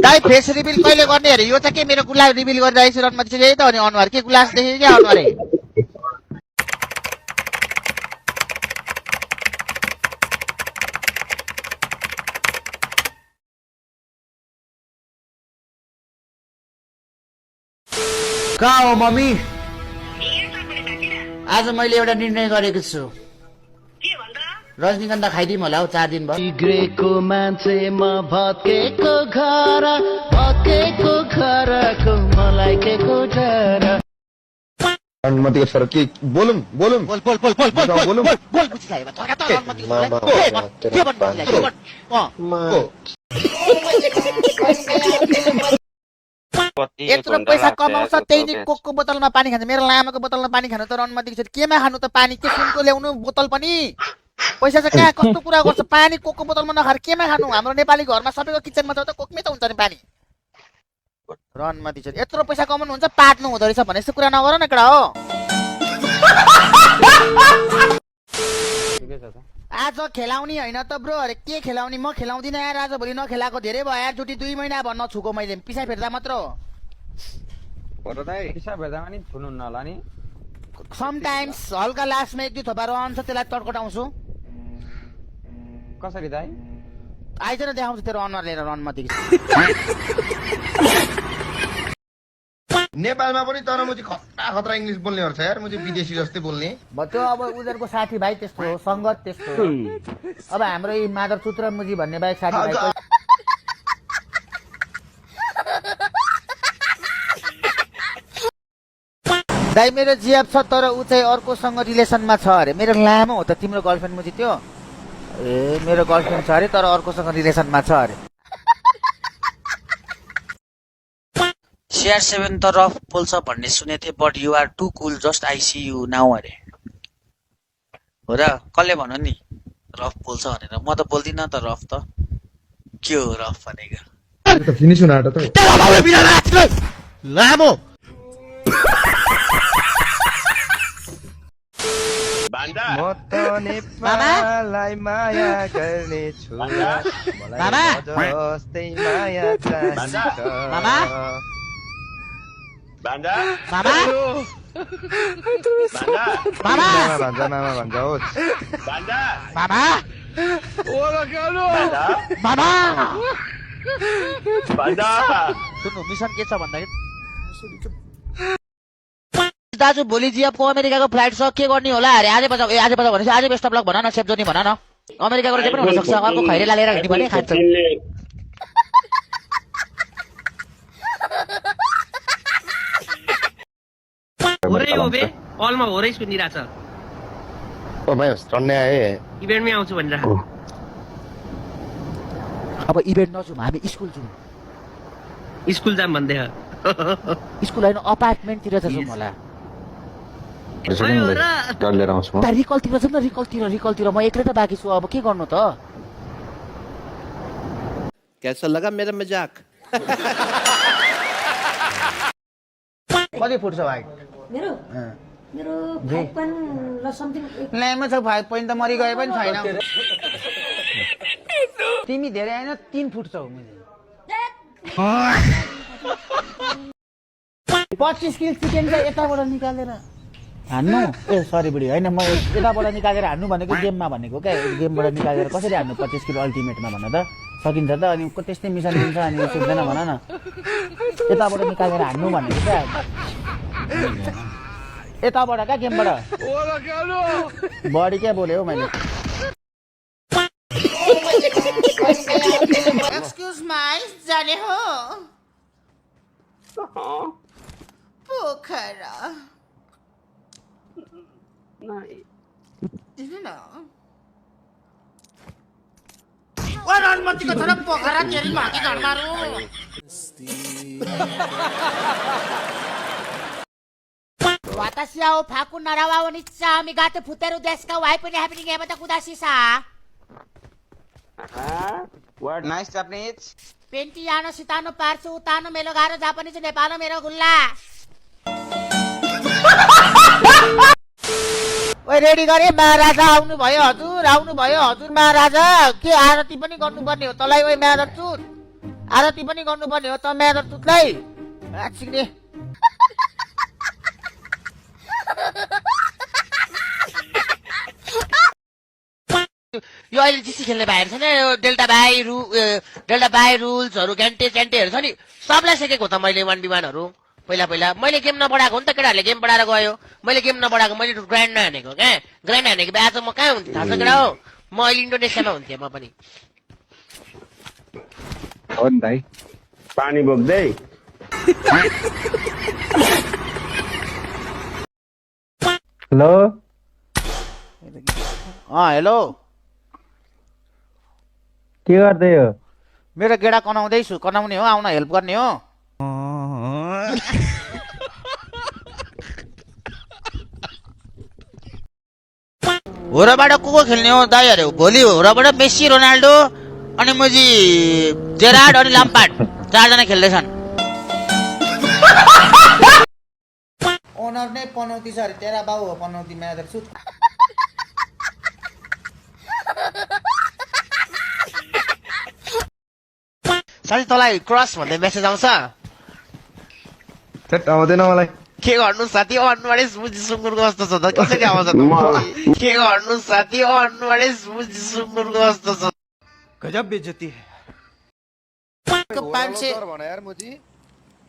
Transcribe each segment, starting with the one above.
दाइ face reveal कहिले गर्ने अरे? यो चाहिँ के मेरो गुलास रिभिल गरिरहेको छु रनमा त्यसरी त अनि अनुहार के गुलास देखेको क्या अनुहार कहाँ हो मम्मी? आज मैले एउटा निर्णय गरेको छु। रजनीगन्धा खाइदिउँ होला हौ 4 दिन भयो। बिग्रेको मान्छेमा भत्केको घरको मलाई के को डर। अनुमति सर के बोलूं बोल बुझिलायो थका त अनुमति के भन्नु यत्रो पैसा कमाउँछ त्यही नि कोकको बोतलमा पानी खान्छ। मेरो लामाको बोतलमा पानी खानु त अनुमति छ। केमा खानु त पानी? के सुनको ल्याउनु बोतल पनि? पैसा चाहिँ कहाँ कस्तो कुरा गर्छ? पानी कोकको बोतलमा नखाएर केमा खानु? हाम्रो नेपाली घरमा सबैको किचनमा छ त कोकमै त हुन्छ नि पानी। अनुमति छ यत्रो पैसा कमाउनु हुन्छ पाट्नु हुँदो रहेछ भने यस्तो कुरा नगर न केटा हो। आज खेलाउने होइन त ब्रो। अरे के खेलाउने? म खेलाउँदिन यार। आज भोलि नखेलाएको धेरै भयो यार। चोटि 2 महिना भन्न छुको मैले। पिसा फेर्दा मात्र हो। पिसा फेर्दा पनि छुनु नला नि। समटाइम्स हल्का लास्टमा 1-2 थोपा रहन्छ त्यसलाई तडकटाउँछु। कसरी दाइ? आइज न देखाउँछु तेरो अनुहार लिएर अनुमति। नेपालमा पनि तर म चाहिँ खतरा इंग्लिश बोल्नेहरु छ यार। म चाहिँ विदेशी जस्तै बोल्ने। त्यो अब उनीहरुको साथीभाइ त्यस्तो हो, संगत त्यस्तो हो। अब हाम्रो यी मादरचुत र मुजी भन्ने बाहेक साथीभाइ दाइ मेरो जिएफ छ तर उ चाहिँ अर्कोसँग रिलेसनमा छ अरे। मेरो लामो हो त तिम्रो गर्लफ्रेन्ड मुजी त्यो? ए मेरो गर्लफ्रेन्ड छ अरे तर अर्कोसँग रिलेसनमा छ अरे। CR7 त रफ बोल्छ भन्ने सुनेको थिएँ but you are too cool just I see you now अरे। हो र? कसले भन्यो नि रफ बोल्छ भनेर? म त बोल्दिनँ त रफ त। के हो रफ भनेको? त फिनिश हुन आँट्यो त। लामो म त नेपाललाई माया गर्ने छु। मलाई जस्तै माया चाहिन्छ। मामा भान्जा मामा मामा भान्जा मामा भन्छ होस्। भान्जा मामा ओला कालो मामा भान्जा। सुन्नु मिसन के छ भन्दाखेरि दाजु भोलि जिएफको अमेरिकाको फ्लाइट छ के गर्ने होला अरे? आज बजा भनेपछि आज बेस्ट अफ लक भन न। सेफ जोनी भन न। अमेरिकाको जे पनि हुन सक्छ। अर्को खैरे लालेर हिँड्ने भने खान्छ। होरै हो बे अलमा होरै सुनिरहेछ। ओ भाइ चढ्ने आए इभेन्टमै आउँछु भनेर। अब इभेन्ट नजाउँ हामी स्कुल जाउँ। स्कुल जाम भन्दै हो। स्कुल होइन अपार्टमेन्टतिर जाउँ होला। लिएर आउँछु म। रिकलतिर जाउँ न। रिकलतिर म एक्लै त बाँकी छु। अब के गर्नु त? कैसा लगा मेरा मजाक? कति फुट छ भाइ? मेरो 5 र समथिङ। ल्यामा छ 5 पोइन्ट त मरि गए पनि छैन। तिमी धेरै हैन 3 फुट छौ। 25 किलो चिकन चाहिँ यताबाट निकालेर हान्नु। ए सरी बुढी होइन म यताबाट निकालेर हान्नु भनेको गेममा भनेको क्या। गेमबाट निकालेर कसरी हान्नु 25 किलो अल्टिमेटमा भन त? सकिन्छ त? अनि त्यस्तै मिसन दिन्छ अनि सुक्दैन भन न। यताबाट निकालेर हान्नु भनेको क्या। यताबाट क्या गेमबाट बढी क्या बोल्यो हौ मैले। एक्सक्युज माई जाने हो पोखरा अनुमतिको छोरा पोखरा तेरी माथि घर मारू। Watashi ao faku narawa wa nicha amigate futeru desu ka? Why puni happening ebata kudashi sa? What nice Japanese? Penti yano sitano parsu utano melo garo Japanese Nepalo mero gulla. ओए ready गरे महाराजा आउनु भयो हजुर महाराजा। के आरती पनि गर्नुपर्ने हो तँलाई? ओए महाराज आरती पनि गर्नुपर्ने हो त म्यादर तुत्लै आछिने यो अहिले जिसी खेल्ने भाइहरू छ नि यो डेल्टा बाई रुल्सहरू ग्यान्टेहरू छ नि सबलाई सिकेको त मैले 1v1हरू पहिला मैले गेम नबढाएको हो नि त केटाहरूले गेम बढाएर गयो मैले गेम नबढाएको मैले ग्रान्ड नहानेको क्या ग्रान्ड हानेको बिहा चाहिँ म कहाँ हुन्थेँ थाहा छ केटा हो म अहिले इन्डोनेसियामा हुन्थेँ म पनि हो नि दाइ पानी बोक्दै हेलो हेलो के गर्दै हो मेरो गेडा कनाउने हो आउन हेल्प गर्ने हो होराबाट को खेल्ने हो दाइहरु भोलि होराबाट मेस्सी रोनाल्डो अनि मुजी जेरार्ड अनि लाम्पार्ड चारजना खेल्दैछन् ओनर नै पनौती छ अरे तेरा बाउ हो पनौती म्यादर सुट साथी तँलाई क्रस भन्ने मेसेज आउँछ आउँदैन मलाई के गर्नु साथी अनुहारै मुजी सुँगुरको जस्तो छ त कसरी आउँछ त के गर्नु साथी अनुहारै मुजी सुँगुरको जस्तो छ गजब बेइज्जती है 500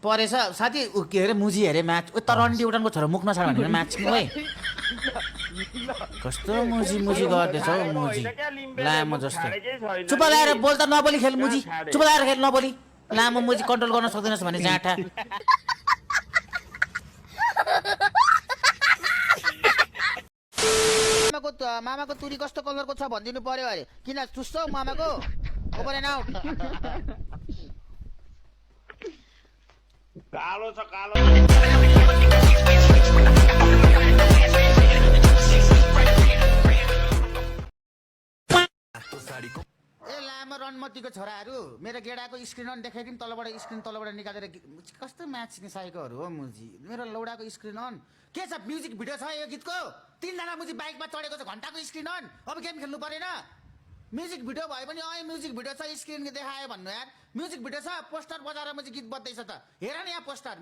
परेछ साथी के अरे मुजी हेरे म्याच उता रन्डी उडानको छोरा मुख नछाड भनेर म्याच है कस्तो मुजी गर्दैछ हौ मुजी लामो जस्तो चुप लाएर बोल्दा नबोली खेल मुजी चुप लाएर खेल नबोली लामो मुजी कन्ट्रोल गर्न सक्दैनस् भने जाँठा मामाको तुरी कस्तो कलरको छ भनिदिनु पर्यो अरे किन चुस्छौ मामाको ओभर एन्ड आउट कालो छ कालो ए लामो रणमतीको छोराहरू मेरो गेडाको स्क्रिन अन देखाइदिउँ तलबाट निकालेर कस्तो म्याच निसाइकोहरू हो मुजी मेरो लौडाको स्क्रिन अन के छ म्युजिक भिडियो छ यो गीतको 3 जना मुजी बाइकमा चढेको छ घण्टाको स्क्रिन अन अब गेम खेल्नु परेन म्युजिक भिडियो भए पनि म्युजिक भिडियो छ स्क्रिन देखायो भन्नु यार म्युजिक भिडियो छ पोस्टर बजाएर मुजी गीत बज्दैछ त हेर न यहाँ पोस्टर म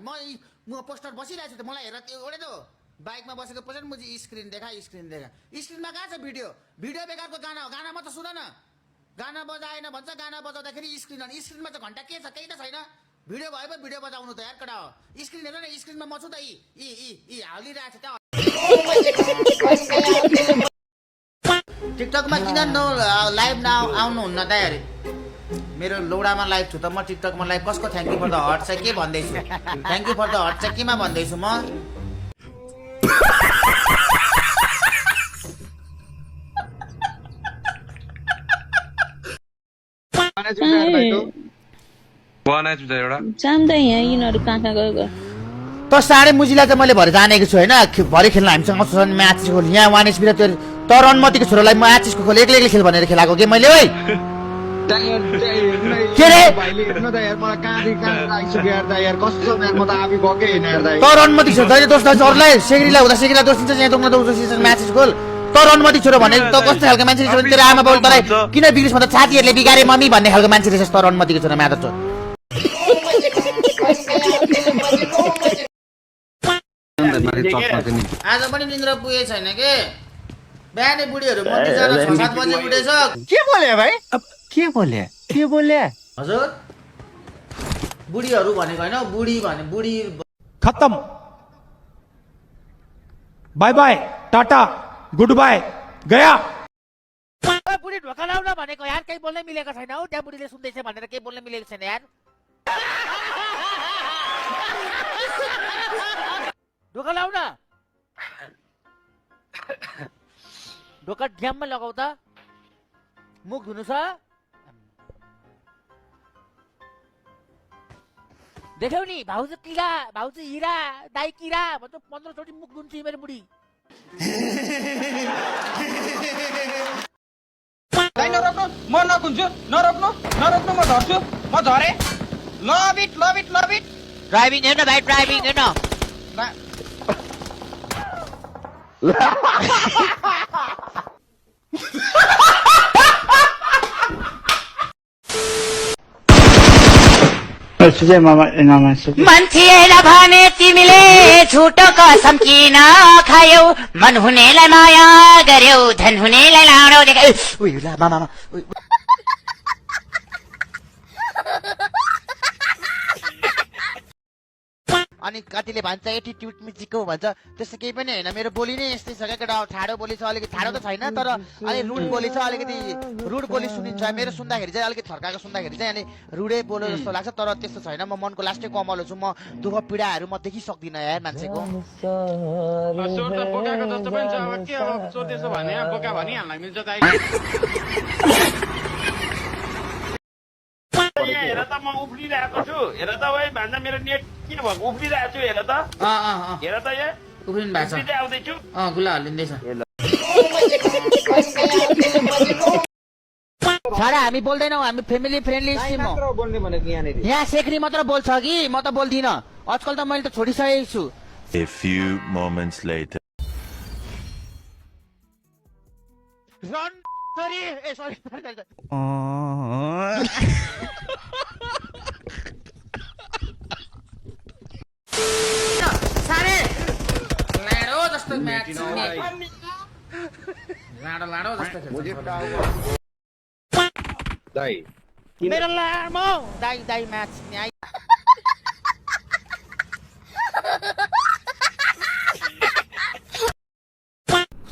पोस्टर बसिरहेको छु त मलाई हेर त्यो ओडे त बाइकमा बसेको पछि मुजी स्क्रिन देखा स्क्रिनमा कहाँ छ भिडियो बेकारको गाना हो गाना मात्र सुन न गाना बजाएन भन्छ गाना बजाउँदाखेरि स्क्रिनमा चाहिँ घण्टा के छ केही त छैन भिडियो भए पो भिडियो बजाउनु त यार कडा हो स्क्रिन हेर न स्क्रिनमा म छु त यी हालिरहेको छ टिकटकमा किन लाइभ आउनुहुन्न त यार मेरो लौडामा लाइभ छु त म टिकटकमा लाइभ कसको thank you for the heart चाहिँ के भन्दैछु thank you for the heart चाहिँ केमा भन्दैछु म त साढे मुजीलाई चाहिँ मैले भरे जानेको छु होइन भरे खेल्न हामीसँग आउँछ म्याच खोल यहाँ 1 HP त रणमतीको छोरालाई म म्याच खोल एक्लै खेल भनेर खेलाएको के मैले ओइ के रे रणमती छोरा जहिले दोस्त अरूलाई सेग्रीलाई हुँदा सेग्रीलाई दोष दिन्छ यहाँ दोक्न दोष म्याच खोल रणमती छोरो भने त कस्तो खालको मान्छे रहेछ तेरो आमा बाउ तँलाई किन बिग्रिस भन्दा साथीहरूले बिगारे मम्मी भन्ने खालको मान्छे रहेछ रणमतीको छोरा म्यादर छोरा आज पनि निन्द्रा पुगे छैन के बिहानै बुढीहरू मन्दिर जान 6-7 बजे उठेछ के बोले भाइ अब के बोले हजुर बुढीहरू भनेको हैन बुढी खत्म bye bye tata goodbye गया बुढी ढोका लाउन भनेको यार केही बोल्नै मिलेको छैन हौ त्यहाँ बुढीले सुन्दैछ भनेर केही बोल्नै मिलेको छैन यार ढोका लाउन ढोका ड्याममा लगाउ त मुख धुनु छ देख्यौ नि भाउजू किरा भाउजू हिरा दाइ किरा भन्छ 15 चोटि मुख धुन्छ मेरो बुढी नरोक्नु म नकुन्छु नरोक्नु म झर्छु म झरे लभ इट ड्राइभिङ हेर्न भाइ ड्राइभिङ हेर्न मान्छेलाई भने तिमीले झुटो कसम किन खायौ मन हुनेलाई माया गर्यौ धन हुनेलाई लाडो देखायौ उयो ला मामा अनि कतिले भन्छ एटिट्युड मिचिको भन्छ त्यस्तो केही पनि होइन मेरो बोली नै यस्तै छ क्या केटा ठाडो बोली छ अलिकति ठाडो त छैन तर अलि रुड बोली छ अलिकति रुड बोली सुनिन्छ मेरो सुन्दाखेरि चाहिँ अलिकति थर्काएको सुन्दाखेरि चाहिँ अनि रुडै बोलो जस्तो लाग्छ तर त्यस्तो छैन म मनको लास्टै कमलो छु म दुःख पीडाहरू म देखिसक्दिनँ यार मान्छेको चोर त बोकाको जस्तो पनि छ अब के अब चोर त्यसो भने बोका भनिहाल्न मिल्छ दाइ हेर त म उफ्लिरहेको छु हेर त ओइ भान्जा मेरो नेट के भएको उफ्लिरहेको छु हेर त हेर त यहाँ उफ्रिनु भएको छ उफ्लिँदै आउँदैछु गुला हल्लिँदैछ सारा हामी बोल्दैनौँ हामी फेमिली फ्रेन्डली स्टिम हो बोल्ने भनेको यहाँनिर यहाँ सेक्री मात्र बोल्छ कि म त बोल्दिनँ आजकल त मैले त छोडिसकेको छु A few moments later. Run sorry A sorry सारे लाडो जस्तो म्याच लाडो जस्तो मेरो लामो दाइ दाइ म्याच न्याय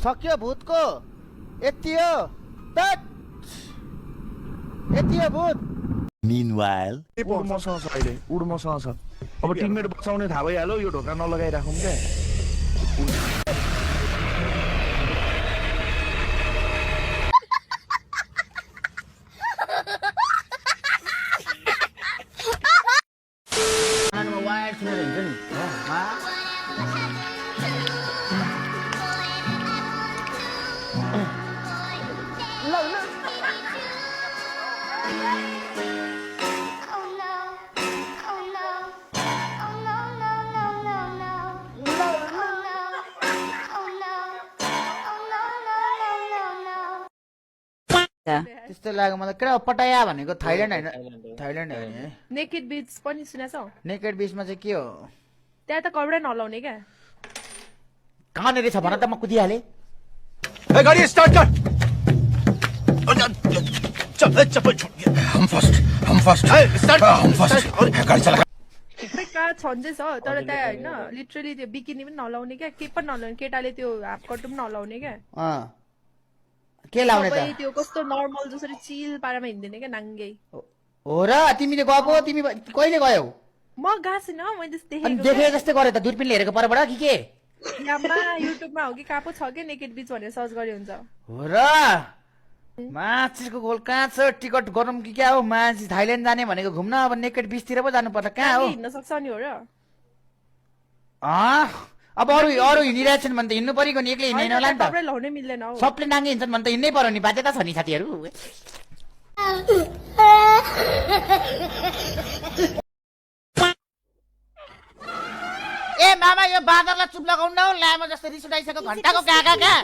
सक्यो भूतको यति हो यति हो भूत Meanwhile. उडमसँग छ अहिले उडमसँग छ अब टिममेट बचाउने थाहा भइहाल्यो यो ढोका नलगाइराखौँ क्या त्यस्तो लाग्यो मलाई केटा पटाया भनेको थाइल्यान्ड होइन थाइल्यान्ड होइन नेकेड बीच पनि सुनेछौ नेकेड बिचमा चाहिँ के हो त्यहाँ त कपडा नलाउने क्या कहाँनिर छ भन त म कुदिहालेँ गाडी स्टार्ट कर हम फर्स्ट गाडी चला थुप्रै कहाँ छन्जे छ तर त्यहाँ होइन लिटरली त्यो बिकिनी पनि नलाउने क्या के पनि नलाउने केटाले त्यो हाफ कट पनि नलाउने क्या के लाउने सबै त त्यो कस्तो नर्मल जसरी चिल पारामा हिँड्दैन क्या नाङ्गै हो र तिमीले गएको तिमी कहिले गयौ म गएको छुइनँ मैले त्यस्तो अनि देखेको देखे जस्तै गरे त दूरबीनले हेरेको परबाट कि के यामा युट्युबमा हो कि कहाँ पो छ क्या नेकेड बीच भनेर सर्च गरे हुन्छ हो र मान्छेको गोल कहाँ छ टिकट गरौँ कि क्या हो मान्छे थाइल्यान्ड जाने भनेको घुम्न अब नेकेड बिचतिर पो जानु पर्छ कहाँ हो हिँड्न सक्छ नि हो र अब अरू हिँडिरहेछन् भने त हिँड्नु परेको नि एक्लै हिँड्दैन होला नि त कपडा लाउनै मिल्दैन हौ सबले नाङ्गे हिँड्छन् भने त हिँड्नै पर्यो नि बाध्यता छ नि साथीहरू ए मामा यो बाँदरलाई चुप लगाउनु न लामो जस्तो रिस उठाइसक्यो घन्टाको कहाँ